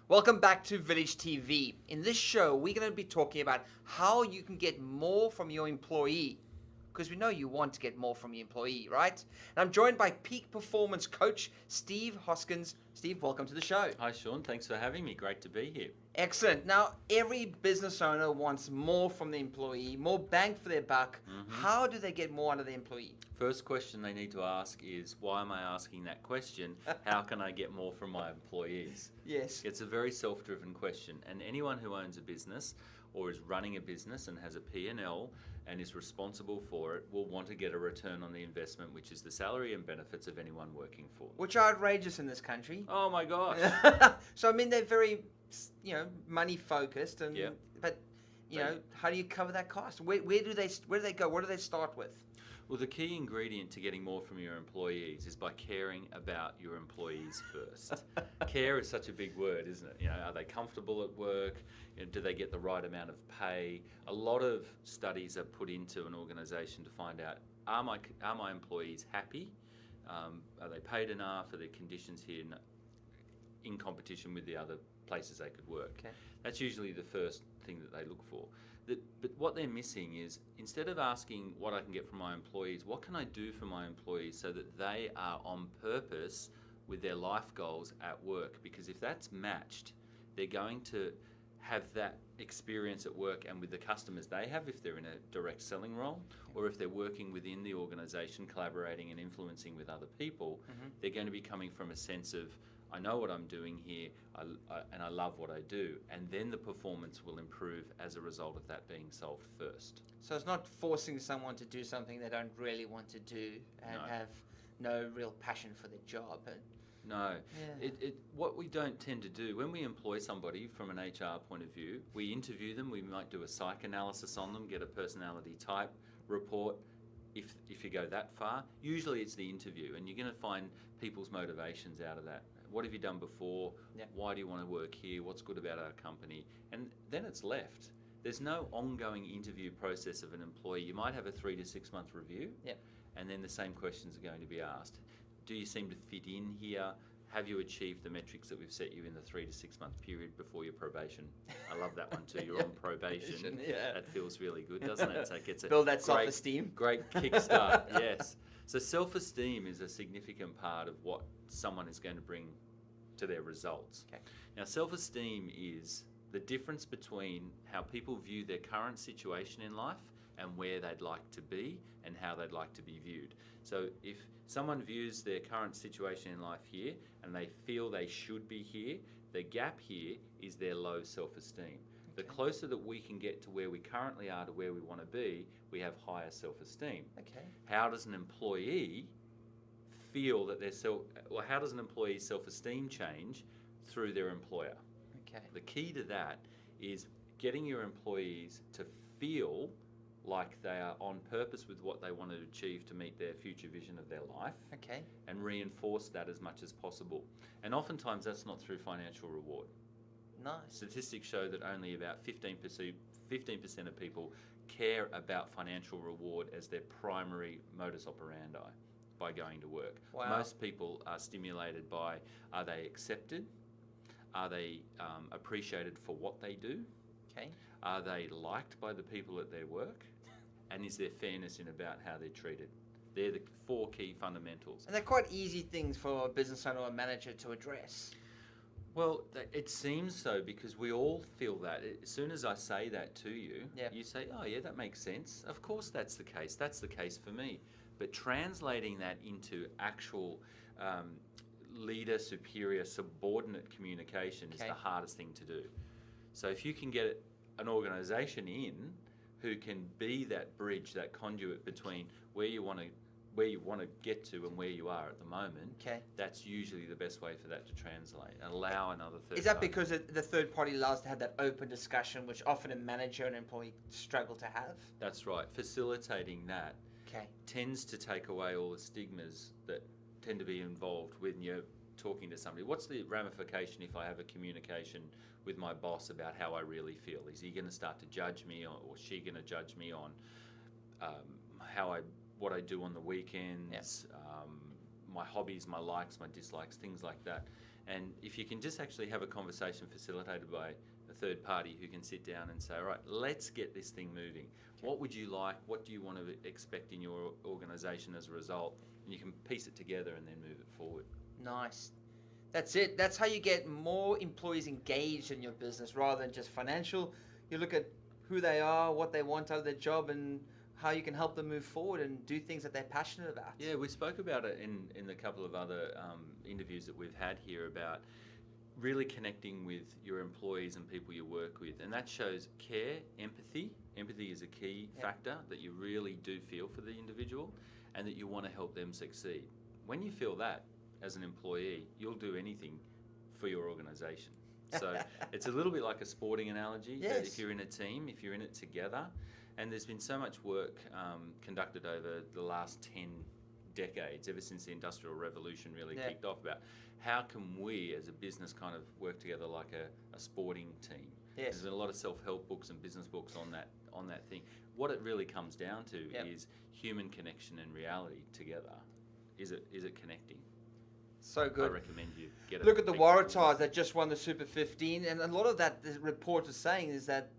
Welcome back to Village TV. In this show, we're going to be talking about how you can get more from your employee. Because we know you want to get more from your employee, right? And I'm joined by peak performance coach Steve Hoskins. Steve, welcome to the show. Hi, Sean. Thanks for having me. Great to be here. Excellent. Now, every business owner wants more from the employee, more bang for their buck. How do they get more out of the employee? First question they need to ask is, why am I asking that question? How can I get more from my employees? Yes. It's a very self-driven question, and anyone who owns a business or is running a business and has a P&L and is responsible for it will want to get a return on the investment, which is the salary and benefits of anyone working for them. Which are outrageous in this country. Oh my gosh. So, I mean, they're very, money focused, and Yeah. but how do you cover that cost? Where do they go? What do they start with? Well, the key ingredient to getting more from your employees is by caring about your employees first. Care is such a big word, isn't it? Are they comfortable at work? Do they get the right amount of pay? A lot of studies are put into an organisation to find out, are my employees happy? Are they paid enough? Are their conditions here in competition with the other places they could work? Okay. That's usually the first thing that they look for. But what they're missing is, instead of asking what I can get from my employees, what can I do for my employees so that they are on purpose with their life goals at work? Because if that's matched, they're going to have that experience at work and with the customers they have if they're in a direct selling role, or if they're working within the organisation, collaborating and influencing with other people, they're going to be coming from a sense of, I know what I'm doing here, and I love what I do, and then the performance will improve as a result of that being solved first. So it's not forcing someone to do something they don't really want to do and No. have no real passion for the job. No, Yeah. what we don't tend to do when we employ somebody from an HR point of view, we interview them, we might do a psych analysis on them, get a personality type report. If you go that far, usually it's the interview, and you're going to find people's motivations out of that. What have you done before? Yeah. Why do you want to work here? What's good about our company? And then it's left. There's no ongoing interview process of an employee. You might have a 3 to 6 month review, Yep. and then the same questions are going to be asked. Do you seem to fit in here? Have you achieved the metrics that we've set you in the 3 to 6 month period before your probation? I love that one too. You're on probation. Yeah. That feels really good, doesn't it? So it gets a Build that self-esteem. Great kickstart, yes. So self-esteem is a significant part of what someone is going to bring to their results. Okay. Now, self-esteem is the difference between how people view their current situation in life and where they'd like to be and how they'd like to be viewed. So if someone views their current situation in life here and they feel they should be here, the gap here is their low self-esteem. The closer that we can get to where we currently are to where we want to be, we have higher self-esteem. Okay. How does an employee feel that how does an employee's self-esteem change through their employer? Okay. The key to that is getting your employees to feel like they are on purpose with what they want to achieve to meet their future vision of their life, Okay. and reinforce that as much as possible. And oftentimes that's not through financial reward. Nice. Statistics show that only about 15% of people care about financial reward as their primary modus operandi by going to work. Wow. Most people are stimulated by, are they accepted? Are they appreciated for what they do? Okay. Are they liked by the people at their work? And is there fairness in about how they're treated? They're the 4 key fundamentals. And they're quite easy things for a business owner or a manager to address. Well, it seems so, because we all feel that. As soon as I say that to you, Yep. you say, oh yeah, that makes sense. Of course that's the case. That's the case for me. But translating that into actual leader, superior, subordinate communication is Okay. the hardest thing to do. So if you can get an organisation in who can be that bridge, that conduit between where you want to get to and where you are at the moment, Okay. that's usually the best way for that to translate and allow another third Is that party. because the third party allows to have that open discussion, which often a manager and employee struggle to have? That's right. Facilitating that Okay. tends to take away all the stigmas that tend to be involved when you're talking to somebody. What's the ramification if I have a communication with my boss about how I really feel? Is he going to start to judge me, or she going to judge me on what I do on the weekends, my hobbies, my likes, my dislikes, things like that? And if you can just actually have a conversation facilitated by a third party who can sit down and say, all right, let's get this thing moving. What would you like? What do you want to expect in your organisation as a result? And you can piece it together and then move it forward. Nice. That's it. That's how you get more employees engaged in your business rather than just financial. You look at who they are, what they want out of their job, and how you can help them move forward and do things that they're passionate about. Yeah, we spoke about it in a couple of other interviews that we've had here about really connecting with your employees and people you work with. And that shows care, empathy. Empathy is a key factor, that you really do feel for the individual and that you want to help them succeed. When you feel that as an employee, you'll do anything for your organisation. So it's a little bit like a sporting analogy. Yes. That if you're in a team, if you're in it together, and there's been so much work conducted over the last 10 decades, ever since the Industrial Revolution really kicked off, about how can we as a business kind of work together like a sporting team. Yes. There's been a lot of self-help books and business books on that thing. What it really comes down to is human connection and reality together. Is it connecting? So good. I recommend you get it. Look at the Waratahs that just won the Super 15, and a lot of that the report is saying is that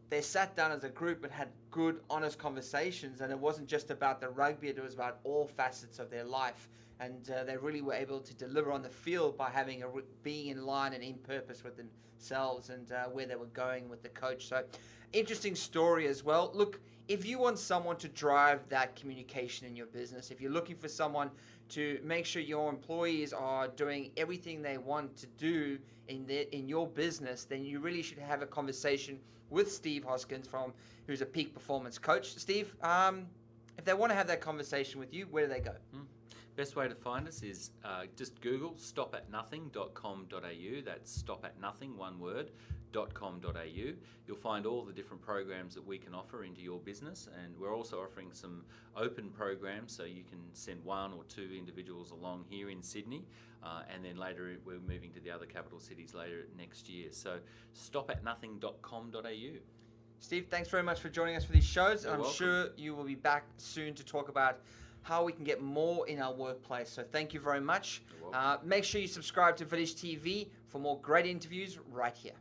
they sat down as a group and had good, honest conversations, and it wasn't just about the rugby, it was about all facets of their life, and they really were able to deliver on the field by having being in line and in purpose with themselves and where they were going with the coach. So interesting story as well. Look, if you want someone to drive that communication in your business, if you're looking for someone to make sure your employees are doing everything they want to do in your business, then you really should have a conversation with Steve Hoskins, who's a peak performance coach. Steve, if they want to have that conversation with you, where do they go? Best way to find us is just Google stopatnothing.com.au. That's stopatnothing, one word, .com.au. You'll find all the different programs that we can offer into your business, and we're also offering some open programs, so you can send one or two individuals along here in Sydney, and then later we're moving to the other capital cities later next year. So stopatnothing.com.au. Steve, thanks very much for joining us for these shows. You're I'm welcome. sure you will be back soon to talk about how we can get more in our workplace. So thank you very much. You're welcome. Make sure you subscribe to Village TV for more great interviews right here.